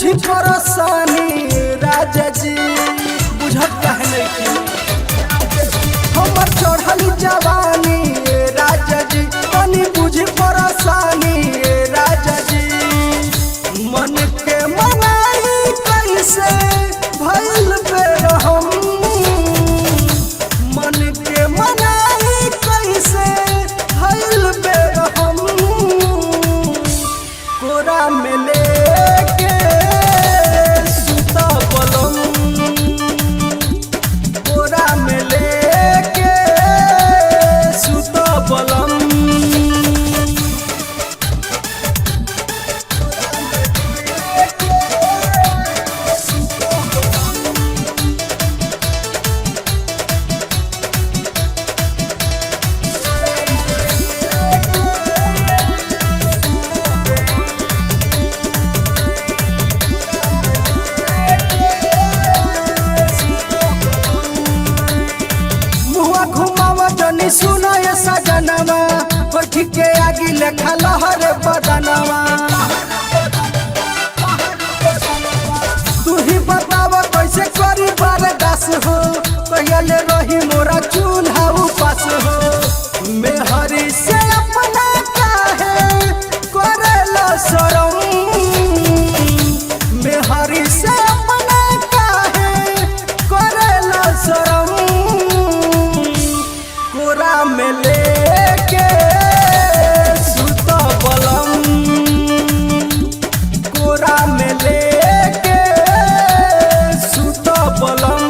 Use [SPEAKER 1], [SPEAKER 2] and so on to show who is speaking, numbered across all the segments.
[SPEAKER 1] बुझी परेशानी राजा जी बुझत कहने की हमर चढ़ल जवानी राजा जी तनी बुझी परेशानी राजा जी मन के मनाई कैसे भइल बेरहम मन के मनाई कैसे भइल बेरहम कोरा में लेके सुता बलम कोरा में लेके सुता बलम सुना ये सजनवा बैठ के आगी लेखा लहर बदनवा तू ही बताव कैसे करी बर्दास हो पहले रही मोरा चूल्हा उपास हो मेहरी से अपना काहे करेला शरम मेहरी से अपना काहे करेला शरम कोरा में लेके सुता बलम कोरा में लेके सुता बलम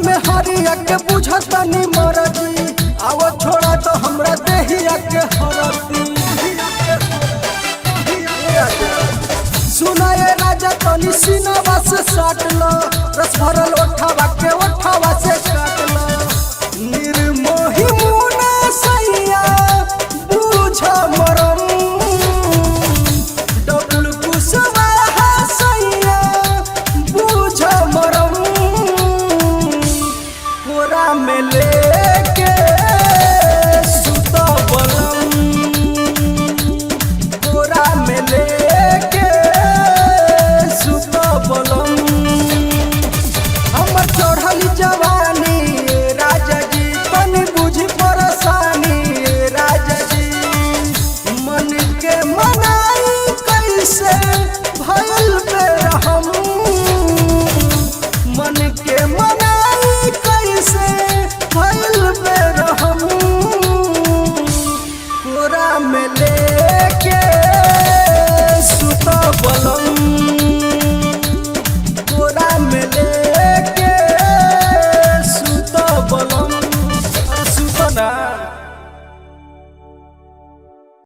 [SPEAKER 1] में हरिया के बुझतनी मरजी आवो छोड़ा तो हमरा देहिया के हरती सुनाए राजा तनी सीनावा से साट लो रस भरल ओठवा